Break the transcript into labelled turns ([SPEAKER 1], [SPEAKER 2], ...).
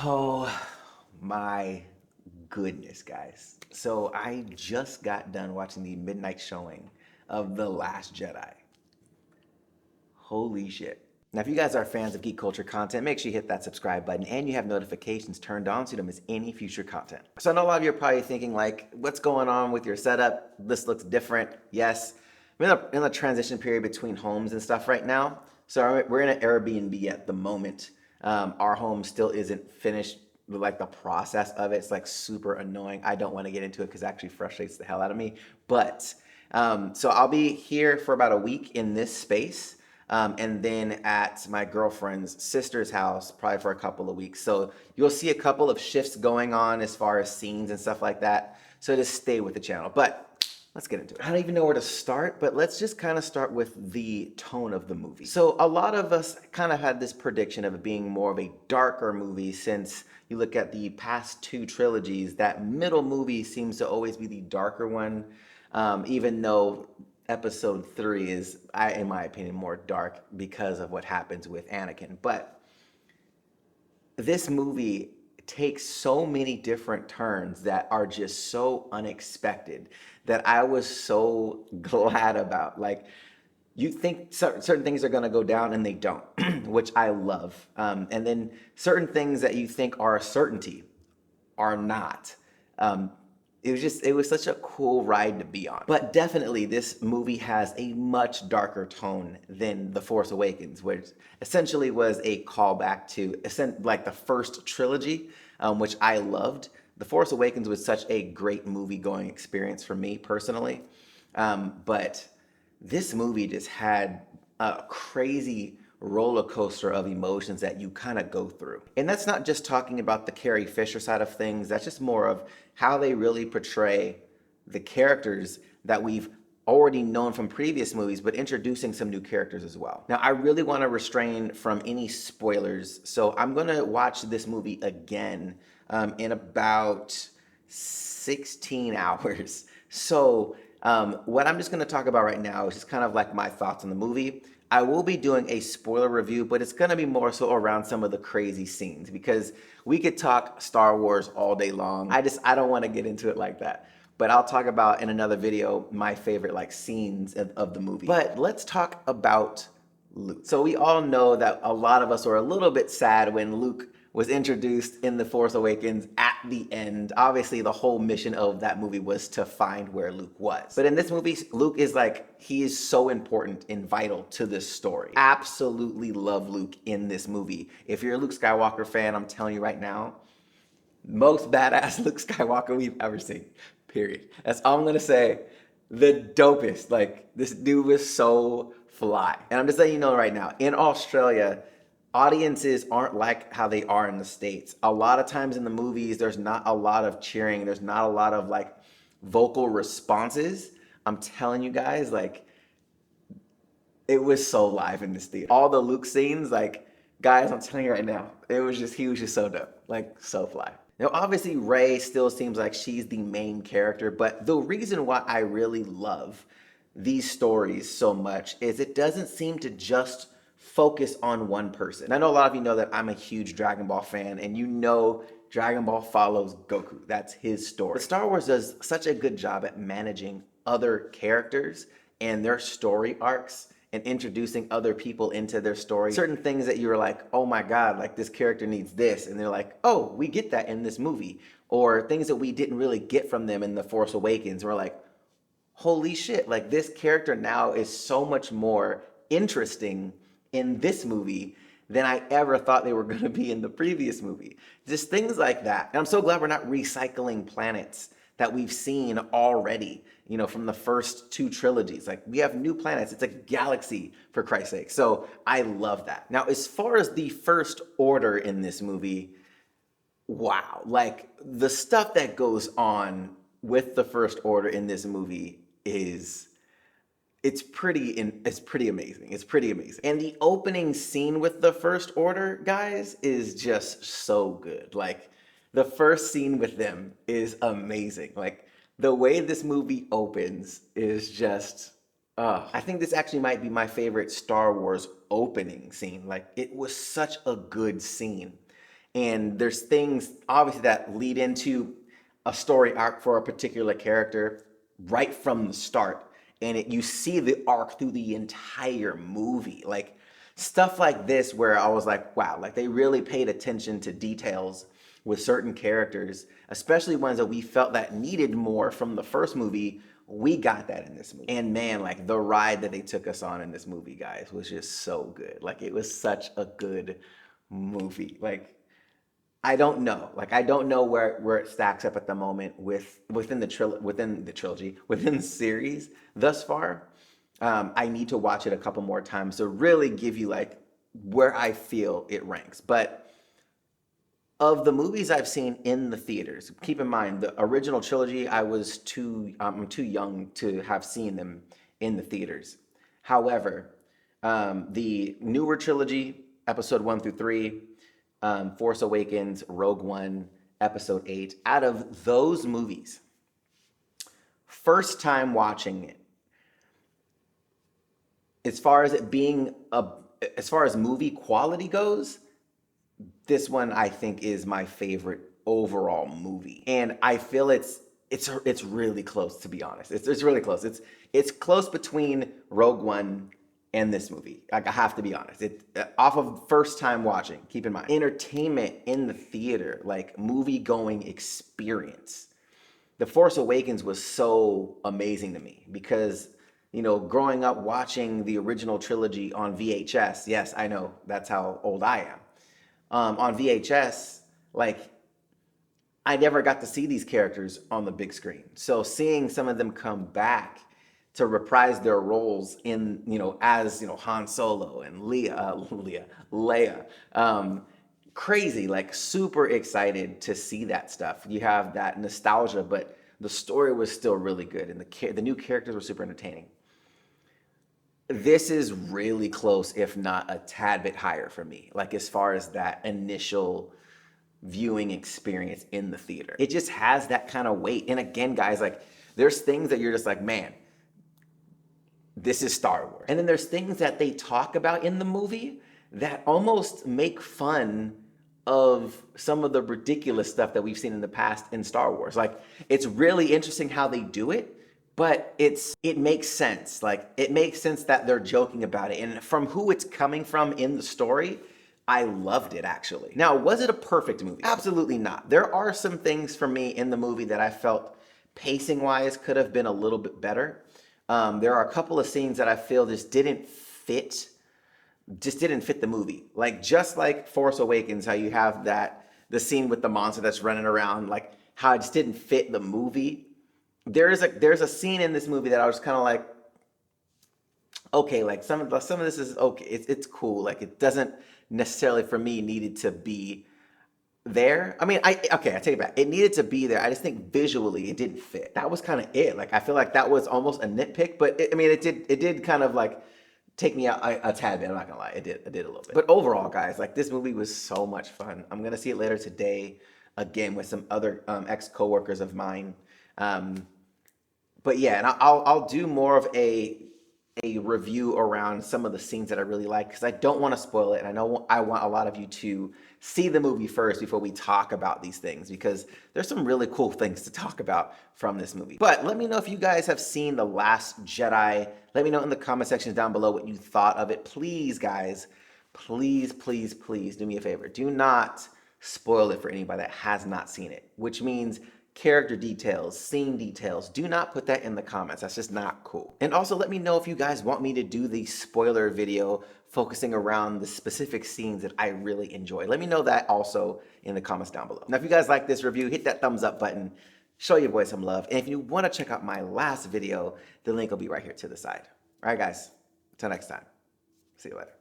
[SPEAKER 1] Oh my goodness, guys. So I just got done watching the midnight showing of The Last Jedi. Holy shit. Now, if you guys are fans of geek culture content, make sure you hit that subscribe button and you have notifications turned on so you don't miss any future content. So I know a lot of you are probably thinking like, what's going on with your setup? This looks different. Yes, we're in a transition period between homes and stuff right now. So we're in an Airbnb at the moment. Our home still isn't finished, like the process of it's like super annoying. I don't want to get into it because it actually frustrates the hell out of me. But so I'll be here for about a week in this space. And then at my girlfriend's sister's house, probably for a couple of weeks. So you'll see a couple of shifts going on as far as scenes and stuff like that. So just stay with the channel. But let's get into it. I don't even know where to start, but let's just kind of start with the tone of the movie. So a lot of us kind of had this prediction of it being more of a darker movie since you look at the past two trilogies, that middle movie seems to always be the darker one, even though episode 3 is, in my opinion, more dark because of what happens with Anakin. But this movie takes so many different turns that are just so unexpected that I was so glad about. Like, you think certain things are going to go down and they don't, which I love. And then certain things that you think are a certainty are not. It was such a cool ride to be on. But definitely this movie has a much darker tone than The Force Awakens, which essentially was a callback to like the first trilogy, which I loved. The Force Awakens was such a great movie going experience for me personally. But this movie just had a crazy roller coaster of emotions that you kind of go through. And that's not just talking about the Carrie Fisher side of things, that's just more of how they really portray the characters that we've already known from previous movies, but introducing some new characters as well. Now, I really want to restrain from any spoilers, so I'm going to watch this movie again in about 16 hours. So what I'm just going to talk about right now is just kind of like my thoughts on the movie. I will be doing a spoiler review, but it's going to be more so around some of the crazy scenes because we could talk Star Wars all day long. I don't want to get into it like that. But I'll talk about in another video my favorite like scenes of the movie. But let's talk about Luke. So we all know that a lot of us were a little bit sad when Luke was introduced in The Force Awakens at the end. Obviously, the whole mission of that movie was to find where Luke was. But in this movie, Luke is like, he is so important and vital to this story. Absolutely love Luke in this movie. If you're a Luke Skywalker fan, I'm telling you right now, most badass Luke Skywalker we've ever seen, period. That's all I'm gonna say. The dopest. Like, this dude was so fly. And I'm just letting you know right now, in Australia, audiences aren't like how they are in the States. A lot of times in the movies, there's not a lot of cheering. There's not a lot of like vocal responses. I'm telling you guys, like, it was so live in this theater. All the Luke scenes, like, guys, I'm telling you right now, he was just so dope. Like, so fly. Now, obviously, Rey still seems like she's the main character, but the reason why I really love these stories so much is it doesn't seem to just focus on one person. And I know a lot of you know that I'm a huge Dragon Ball fan, and you know Dragon Ball follows Goku. That's his story. But Star Wars does such a good job at managing other characters and their story arcs and introducing other people into their story. Certain things that you were like, oh my God, like this character needs this. And they're like, oh, we get that in this movie. Or things that we didn't really get from them in The Force Awakens. We're like, holy shit, like this character now is so much more interesting in this movie than I ever thought they were going to be in the previous movie. Just things like that. And I'm so glad we're not recycling planets that we've seen already, you know, from the first two trilogies. Like, we have new planets. It's a galaxy, for Christ's sake. So I love that. Now, as far as the First Order in this movie, wow. Like, the stuff that goes on with the First Order in this movie is it's pretty amazing. It's pretty amazing. And the opening scene with the First Order, guys, is just so good. Like, the first scene with them is amazing. Like, the way this movie opens is just I think this actually might be my favorite Star Wars opening scene. Like, it was such a good scene. And there's things obviously that lead into a story arc for a particular character right from the start. And you see the arc through the entire movie. Like stuff like this where I was like, wow, like they really paid attention to details with certain characters, especially ones that we felt that needed more from the first movie. We got that in this movie. And man, like the ride that they took us on in this movie, guys, was just so good. Like it was such a good movie. Like I don't know. Like I don't know where it stacks up at the moment within the trilogy, within the series thus far. I need to watch it a couple more times to really give you like where I feel it ranks. But of the movies I've seen in the theaters, keep in mind the original trilogy, I'm too young to have seen them in the theaters. However, the newer trilogy, episode 1 through 3, Force Awakens, Rogue One, episode 8, out of those movies, first time watching it, as far as movie quality goes, this one I think is my favorite overall movie, and I feel it's really close, to be honest. It's really close. It's close between Rogue One and this movie. Like I have to be honest. It off of first time watching. Keep in mind, entertainment in the theater, like movie going experience. The Force Awakens was so amazing to me because, you know, growing up watching the original trilogy on VHS. Yes, I know that's how old I am. On VHS, like I never got to see these characters on the big screen. So seeing some of them come back to reprise their roles in, you know, as, you know, Han Solo and Leia, crazy, like super excited to see that stuff. You have that nostalgia, but the story was still really good, and the new characters were super entertaining. This is really close, if not a tad bit higher for me, like as far as that initial viewing experience in the theater. It just has that kind of weight. And again, guys, like there's things that you're just like, man, this is Star Wars. And then there's things that they talk about in the movie that almost make fun of some of the ridiculous stuff that we've seen in the past in Star Wars. Like it's really interesting how they do it, but it makes sense. Like it makes sense that they're joking about it. And from who it's coming from in the story, I loved it actually. Now, was it a perfect movie? Absolutely not. There are some things for me in the movie that I felt pacing wise could have been a little bit better. There are a couple of scenes that I feel just didn't fit the movie. Like just like Force Awakens, how you have the scene with the monster that's running around, like how it just didn't fit the movie. There's a scene in this movie that I was kind of like, okay, like some of this is okay. It's cool. Like it doesn't necessarily for me needed to be there. I mean, I take it back. It needed to be there. I just think visually it didn't fit. That was kind of it. Like I feel like that was almost a nitpick, but it did kind of like take me out a tad bit. I'm not gonna lie, it did a little bit. But overall, guys, like this movie was so much fun. I'm gonna see it later today again with some other ex-coworkers of mine. But yeah, and I'll do more of a review around some of the scenes that I really like because I don't want to spoil it, and I know I want a lot of you to see the movie first before we talk about these things because there's some really cool things to talk about from this movie. But let me know if you guys have seen The Last Jedi. Let me know in the comment sections down below what you thought of it. Please, guys, please do me a favor. Do not spoil it for anybody that has not seen it, which means character details, scene details. Do not put that in the comments. That's just not cool. And also let me know if you guys want me to do the spoiler video focusing around the specific scenes that I really enjoy. Let me know that also in the comments down below. Now, if you guys like this review, hit that thumbs up button, show your boy some love. And if you want to check out my last video, the link will be right here to the side. All right, guys, until next time. See you later.